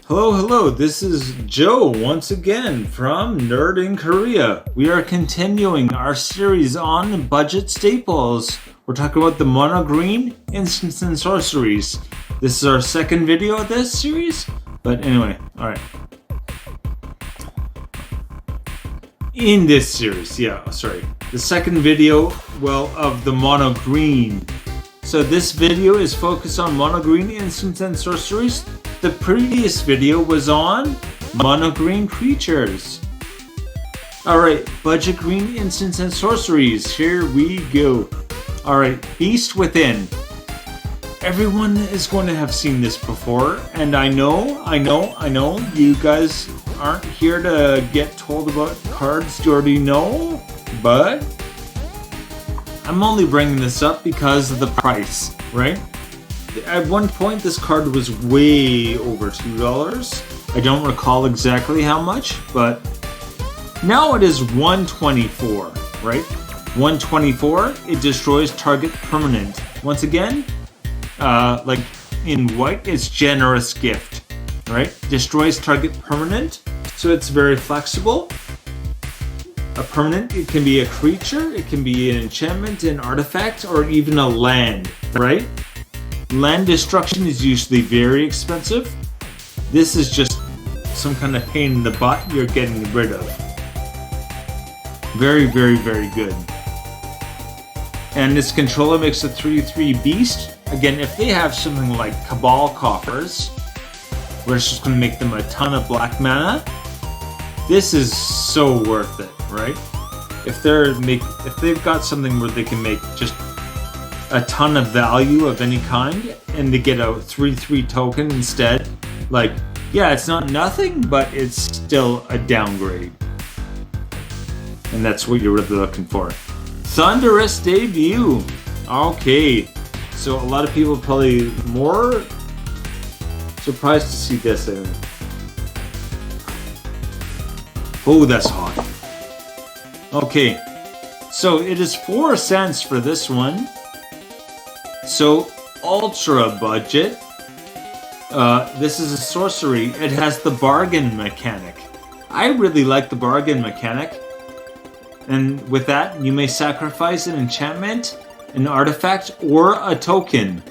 Hello, this is Joe once again from Nerd in Korea. We are continuing our series on budget staples. We're talking about the mono green instants and sorceries. This is our second video of this series, but anyway, alright. In this series, the second video, of the mono green. So this video is focused on mono green instants and sorceries. The previous video was on mono green creatures. Alright, budget green instants and sorceries. Here we go. Alright, Beast Within. Everyone is going to have seen this before, and I know, you guys aren't here to get told about cards you already know, but I'm only bringing this up because of the price, right? At one point, this card was way over $2. I don't recall exactly how much, but now it is $124, right? $124, it destroys target permanent. Once again, like in white, it's Generous Gift, right? Destroys target permanent, so it's very flexible. A permanent, it can be a creature, it can be an enchantment, an artifact, or even a land, right? Land destruction is usually very expensive. This is just some kind of pain in the butt you're getting rid of. Very, very, very good. And this controller makes a 3/3 beast. Again, if they have something like Cabal Coffers, where it's just going to make them a ton of black mana, this is so worth it, right? If they've got something where they can make just a ton of value of any kind, and they get a 3/3 token instead, like, yeah, it's not nothing, but it's still a downgrade. And that's what you're really looking for. Thunderous Debut. Okay, so a lot of people are probably more surprised to see this. Oh, that's hot. Okay, so it is 4 cents for this one. So, ultra budget. This is a sorcery. It has the bargain mechanic. I really like the bargain mechanic. And with that, you may sacrifice an enchantment, an artifact, or a token.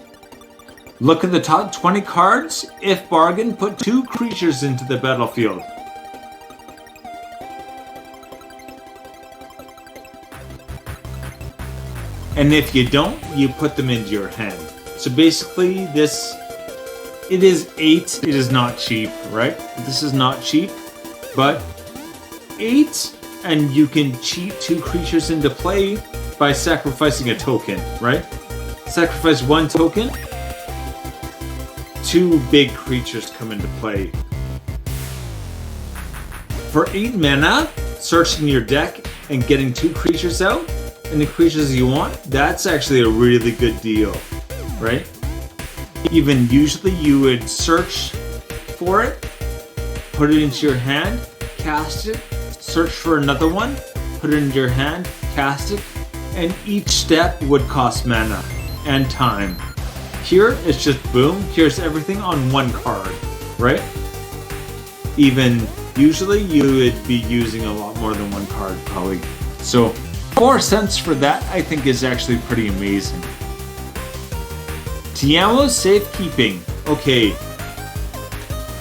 Look at the top 20 cards. If bargain, put 2 creatures into the battlefield. And if you don't, you put them into your hand. So basically, it is 8. It is not cheap, right? This is not cheap, but 8, and you can cheat 2 creatures into play by sacrificing a token, right? Sacrifice 1 token, 2 big creatures come into play. For 8 mana, searching your deck and getting 2 creatures out, and the creatures you want, that's actually a really good deal, right? Even usually you would search for it, put it into your hand, cast it, search for another one, put it into your hand, cast it, and each step would cost mana and time. Here, it's just boom, here's everything on 1 card, right? Even usually you would be using a lot more than 1 card probably. So 4 cents for that, I think, is actually pretty amazing. Tiamo's Safekeeping. Okay.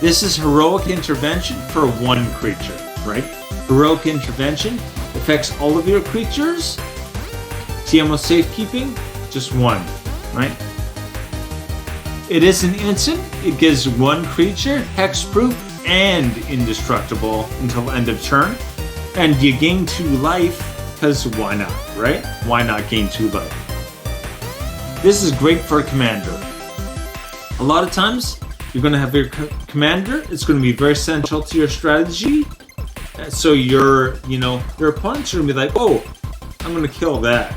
This is Heroic Intervention for 1 creature, right? Heroic Intervention affects all of your creatures. Tiamo's Safekeeping, just 1, right? It is an instant. It gives 1 creature hexproof and indestructible until end of turn. And you gain 2 life. Because why not, right? Why not gain 2 life? This is great for a commander. A lot of times, you're going to have your commander. It's going to be very central to your strategy. So your opponents are going to be like, oh, I'm going to kill that.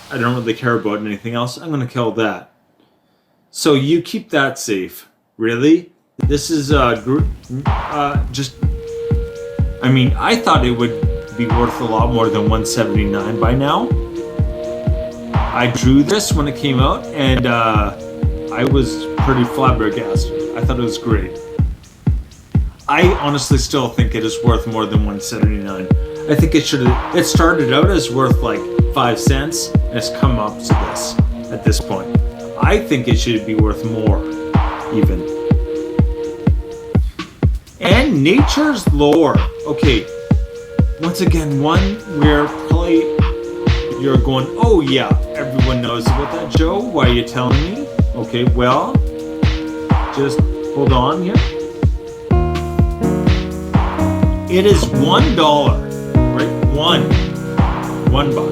I don't really care about anything else. I'm going to kill that. So you keep that safe. Really? This is just... I mean, I thought it would be worth a lot more than $179 by now. I drew this when it came out, and I was pretty flabbergasted. I thought it was great. I honestly still think it is worth more than $1.79. I think it should have. It started out as worth like 5 cents, and it's come up to this at this point. I think it should be worth more, even. And Nature's Lore. Okay. Once again, one where probably you're going, oh yeah, everyone knows about that, Joe. Why are you telling me? Okay, well, just hold on here. It is $1, right? One buck.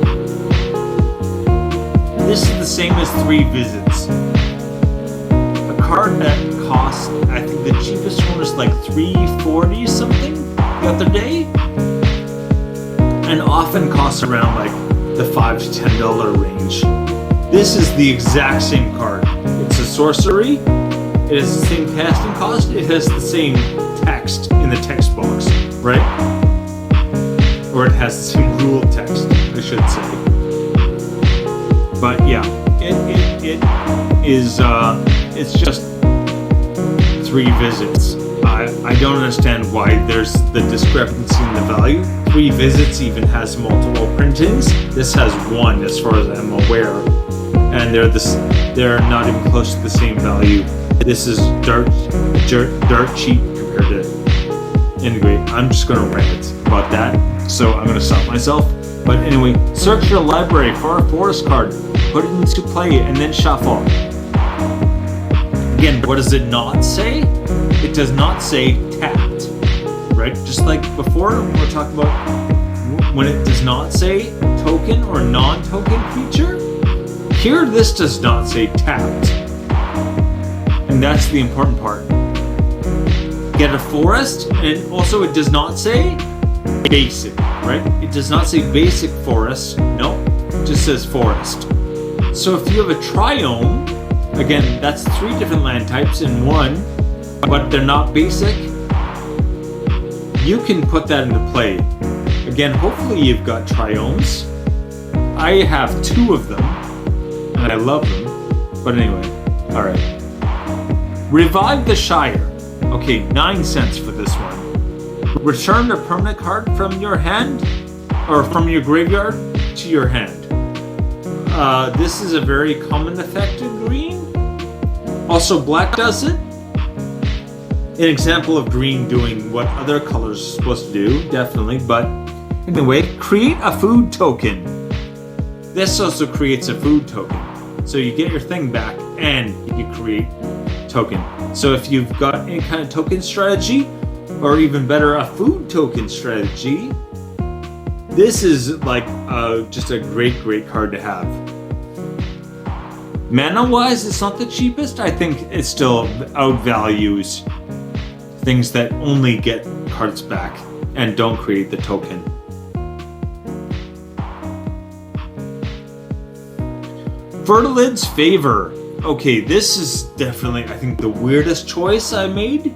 This is the same as 3 visits. A card that costs, I think the cheapest one was like $3.40 something the other day, and often costs around like the $5 to $10 range. This is the exact same card. It's a sorcery. It has the same casting cost. It has the same text in the text box, right? Or it has the same rule text, I should say. But yeah, it is. It's just 3 visits. I don't understand why there's the discrepancy in the value. 3 visits even has multiple printings. This has 1, as far as I'm aware, and they're not even close to the same value. This is dirt cheap compared to. Anyway, I'm just gonna rant about that, so I'm gonna stop myself. But anyway, search your library for a forest card, put it into play, and then shuffle. Again, what does it not say? It does not say tapped, right? Just like before, we were talking about when it does not say token or non-token creature. Here, this does not say tapped. And that's the important part. Get a forest, and also it does not say basic, right? It does not say basic forest. No, it just says forest. So if you have a triome, again, that's 3 different land types in one, but they're not basic, you can put that into play. Again, hopefully you've got triomes. I have 2 of them, and I love them. But anyway, alright. Revive the Shire. Okay, 9 cents for this one. Return a permanent card from your hand, or from your graveyard to your hand. This is a very common effect in green. Also, black does it. An example of green doing what other colors are supposed to do, definitely. But anyway, create a food token. This also creates a food token. So you get your thing back and you create token. So if you've got any kind of token strategy, or even better, a food token strategy, this is like just a great card to have. Mana-wise, it's not the cheapest. I think it still outvalues things that only get cards back and don't create the token. Fertilid's Favor. Okay, this is definitely, I think, the weirdest choice I made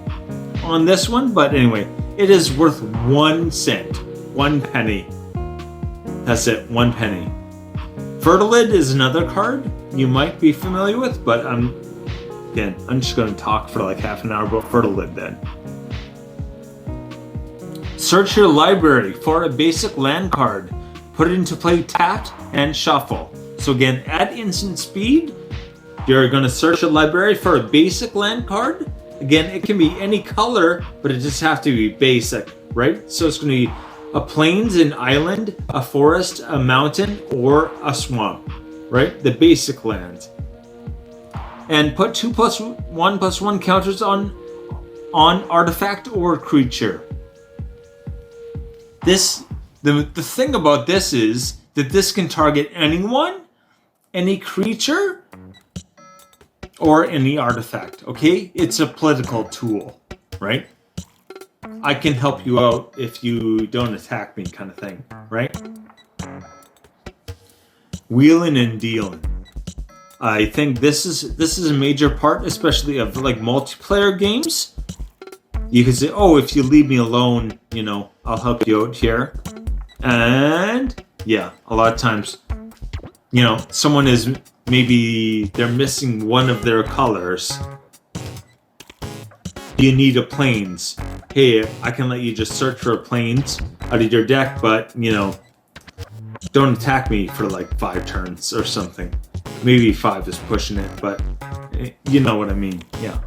on this one, but anyway, it is worth 1 cent. 1 penny. That's it, 1 penny. Fertilid is another card you might be familiar with, but I'm just going to talk for like half an hour about Fertilid then. Search your library for a basic land card. Put it into play tapped and shuffle. So again, at instant speed, you're going to search a library for a basic land card. Again, it can be any color, but it just has to be basic, right? So it's going to be a plains, an island, a forest, a mountain, or a swamp, right? The basic land. And put 2+1/+1 counters on artifact or creature. The thing about this is that this can target anyone, any creature, or any artifact, okay? It's a political tool, right? I can help you out if you don't attack me, kind of thing, right? Wheeling and dealing. I think this is a major part, especially of like multiplayer games. You can say, oh, if you leave me alone, you know, I'll help you out here. And yeah, a lot of times, you know, someone is, maybe they're missing one of their colors. you need a plains. Hey, I can let you just search for plains out of your deck, but, you know, don't attack me for like 5 turns or something. Maybe 5 is pushing it, but you know what I mean, yeah.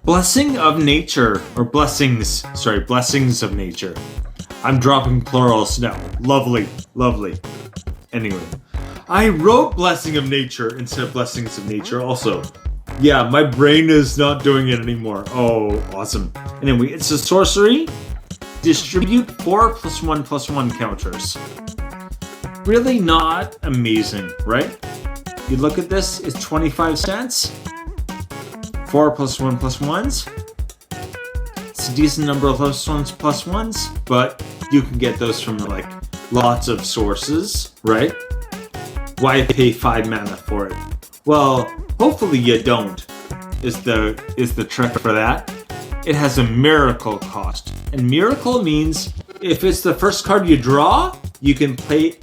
Blessing of Nature, or blessings, sorry, blessings of nature. I'm dropping plurals now. Lovely, lovely. Anyway, I wrote Blessing of Nature instead of Blessings of Nature also. Yeah, my brain is not doing it anymore. Oh, awesome. Anyway, it's a sorcery. Distribute 4+1/+1 counters. Really not amazing, right? You look at this, it's 25 cents. 4+1/+1s. It's a decent number of +1/+1s, but you can get those from like lots of sources, right? Why pay 5 mana for it? Well, hopefully you don't, is the trick for that. It has a miracle cost. And miracle means if it's the first card you draw, you can pay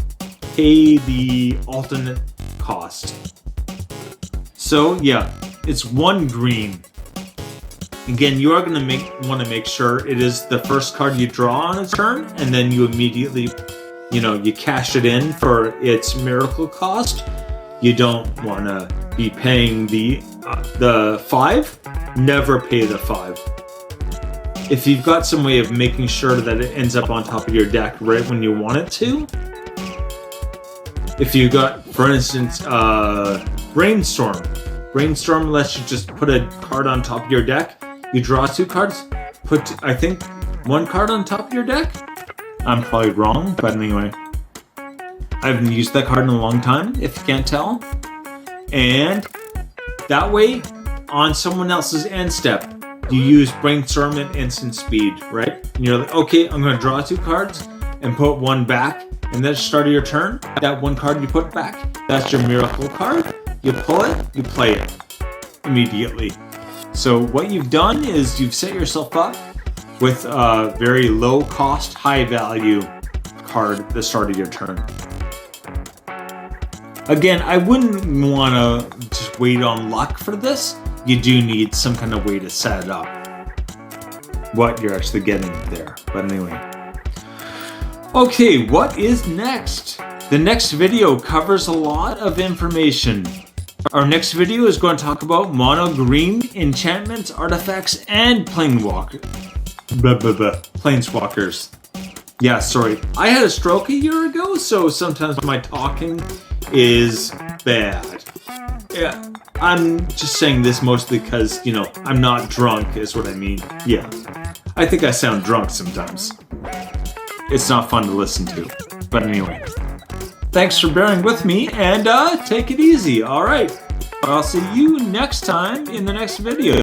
the alternate cost. So yeah, it's 1 green. Again, you are going to want to make sure it is the first card you draw on its turn, and then you immediately, you know, you cash it in for its miracle cost. You don't want to be paying the 5. Never pay the 5. If you've got some way of making sure that it ends up on top of your deck right when you want it to. If you got, for instance, Brainstorm. Brainstorm lets you just put a card on top of your deck. You draw 2 cards, put, I think, 1 card on top of your deck? I'm probably wrong, but anyway. I haven't used that card in a long time, if you can't tell. And that way, on someone else's end step, you use Brainstorm at instant speed, right? And you're like, okay, I'm going to draw 2 cards and put 1 back. And then at the start of your turn, that 1 card you put back, that's your miracle card. You pull it, you play it immediately. So what you've done is you've set yourself up with a very low cost, high value card at the start of your turn. Again, I wouldn't want to just wait on luck for this. You do need some kind of way to set it up. What you're actually getting there. But anyway. Okay, what is next? The next video covers a lot of information. Our next video is going to talk about mono green enchantments, artifacts, and planeswalkers. Yeah, sorry. I had a stroke a year ago, so sometimes my talking is bad. Yeah, I'm just saying this mostly because, you know, I'm not drunk is what I mean. Yeah, I think I sound drunk sometimes. It's not fun to listen to. But anyway. Thanks for bearing with me, and take it easy, alright? I'll see you next time in the next video.